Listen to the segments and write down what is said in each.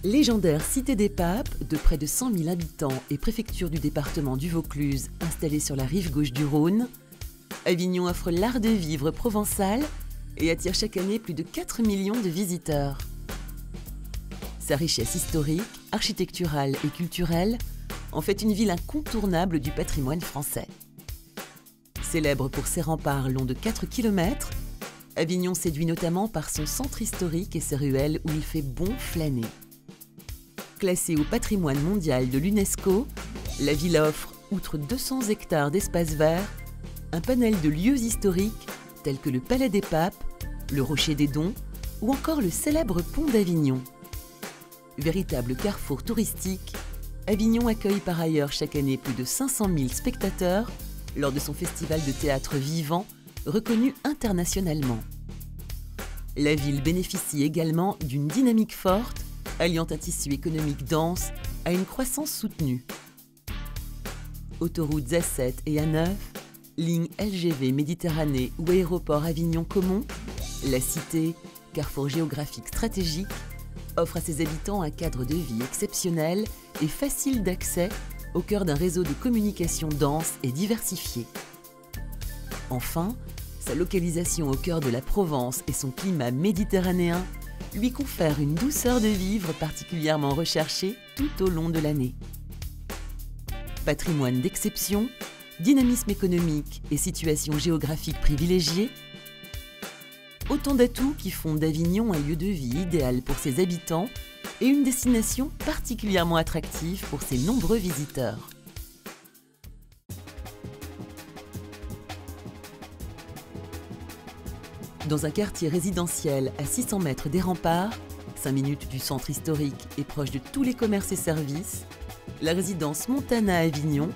Légendaire cité des Papes, de près de 100 000 habitants et préfecture du département du Vaucluse, installée sur la rive gauche du Rhône, Avignon offre l'art de vivre provençal et attire chaque année plus de 4 millions de visiteurs. Sa richesse historique, architecturale et culturelle en fait une ville incontournable du patrimoine français. Célèbre pour ses remparts longs de 4 km, Avignon séduit notamment par son centre historique et ses ruelles où il fait bon flâner. Classée au patrimoine mondial de l'UNESCO, la ville offre, outre 200 hectares d'espaces verts, un panel de lieux historiques tels que le Palais des Papes, le Rocher des Dons ou encore le célèbre pont d'Avignon. Véritable carrefour touristique, Avignon accueille par ailleurs chaque année plus de 500 000 spectateurs lors de son festival de théâtre vivant, reconnu internationalement. La ville bénéficie également d'une dynamique forte, alliant un tissu économique dense à une croissance soutenue. Autoroutes A7 et A9, lignes LGV Méditerranée ou aéroport Avignon-Caumont, la cité, carrefour géographique stratégique, offre à ses habitants un cadre de vie exceptionnel et facile d'accès au cœur d'un réseau de communication dense et diversifié. Enfin, sa localisation au cœur de la Provence et son climat méditerranéen lui confèrent une douceur de vivre particulièrement recherchée tout au long de l'année. Patrimoine d'exception, dynamisme économique et situation géographique privilégiée, autant d'atouts qui font d'Avignon un lieu de vie idéal pour ses habitants et une destination particulièrement attractive pour ses nombreux visiteurs. Dans un quartier résidentiel à 600 mètres des remparts, 5 minutes du centre historique et proche de tous les commerces et services, la résidence Montana Avignon,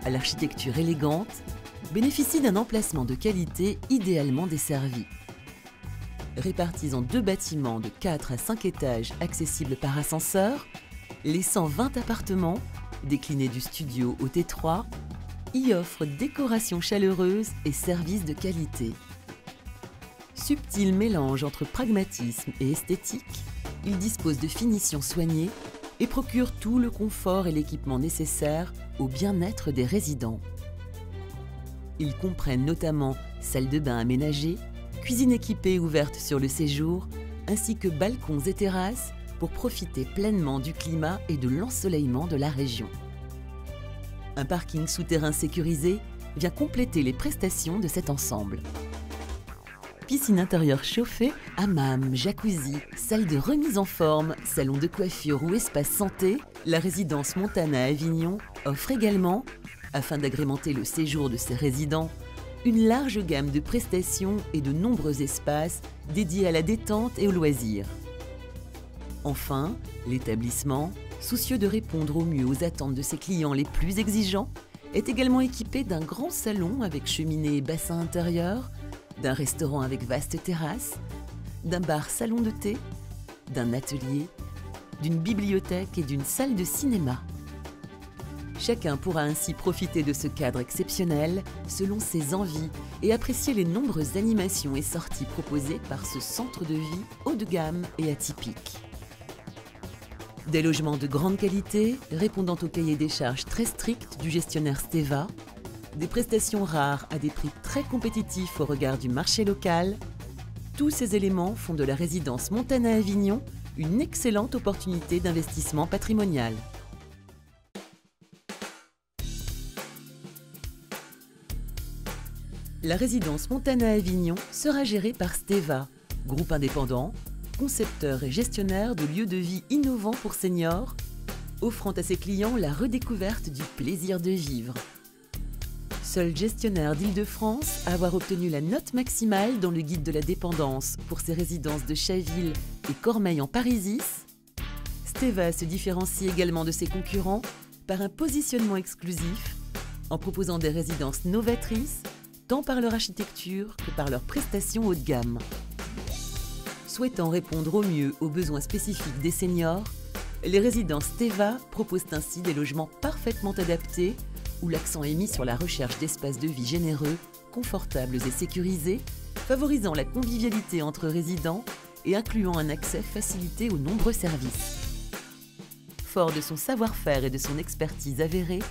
à l'architecture élégante, bénéficie d'un emplacement de qualité idéalement desservi. Répartis en 2 bâtiments de 4 à 5 étages accessibles par ascenseur, les 120 appartements, déclinés du studio au T3, y offrent décoration chaleureuse et services de qualité. Subtil mélange entre pragmatisme et esthétique, il dispose de finitions soignées et procure tout le confort et l'équipement nécessaires au bien-être des résidents. Ils comprennent notamment salle de bain aménagée, cuisine équipée ouverte sur le séjour, ainsi que balcons et terrasses pour profiter pleinement du climat et de l'ensoleillement de la région. Un parking souterrain sécurisé vient compléter les prestations de cet ensemble. Piscine intérieure chauffée, hammam, jacuzzi, salle de remise en forme, salon de coiffure ou espace santé, la résidence Montana Avignon offre également, afin d'agrémenter le séjour de ses résidents, une large gamme de prestations et de nombreux espaces dédiés à la détente et aux loisirs. Enfin, l'établissement, soucieux de répondre au mieux aux attentes de ses clients les plus exigeants, est également équipé d'un grand salon avec cheminée et bassin intérieur, d'un restaurant avec vaste terrasse, d'un bar-salon de thé, d'un atelier, d'une bibliothèque et d'une salle de cinéma. Chacun pourra ainsi profiter de ce cadre exceptionnel selon ses envies et apprécier les nombreuses animations et sorties proposées par ce centre de vie haut de gamme et atypique. Des logements de grande qualité, répondant au cahier des charges très strict du gestionnaire Steva, des prestations rares à des prix très compétitifs au regard du marché local, tous ces éléments font de la résidence Montana Avignon une excellente opportunité d'investissement patrimonial. La résidence Montana Avignon sera gérée par Steva, groupe indépendant, concepteur et gestionnaire de lieux de vie innovants pour seniors, offrant à ses clients la redécouverte du plaisir de vivre. Seul gestionnaire d'Île-de-France à avoir obtenu la note maximale dans le guide de la dépendance pour ses résidences de Chaville et Cormeilles en Parisis, Steva se différencie également de ses concurrents par un positionnement exclusif en proposant des résidences novatrices tant par leur architecture que par leurs prestations haut de gamme. Souhaitant répondre au mieux aux besoins spécifiques des seniors, les résidences Steva proposent ainsi des logements parfaitement adaptés où l'accent est mis sur la recherche d'espaces de vie généreux, confortables et sécurisés, favorisant la convivialité entre résidents et incluant un accès facilité aux nombreux services. fort de son savoir-faire et de son expertise avérée,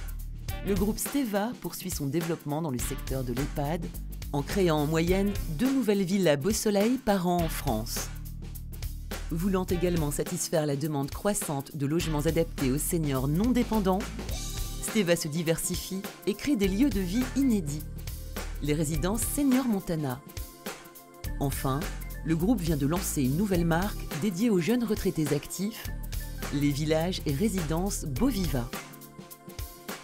le groupe Steva poursuit son développement dans le secteur de l'EHPAD en créant en moyenne 2 nouvelles villas Beau Soleil par an en France. Voulant également satisfaire la demande croissante de logements adaptés aux seniors non dépendants, Steva se diversifie et crée des lieux de vie inédits, les résidences Senior Montana. Enfin, le groupe vient de lancer une nouvelle marque dédiée aux jeunes retraités actifs, les villages et résidences Beauviva.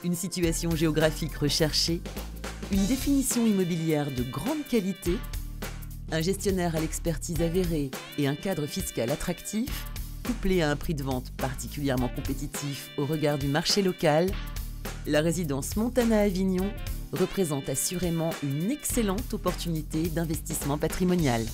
Une situation géographique recherchée, une définition immobilière de grande qualité, un gestionnaire à l'expertise avérée et un cadre fiscal attractif, couplé à un prix de vente particulièrement compétitif au regard du marché local, la résidence Montana Avignon représente assurément une excellente opportunité d'investissement patrimonial.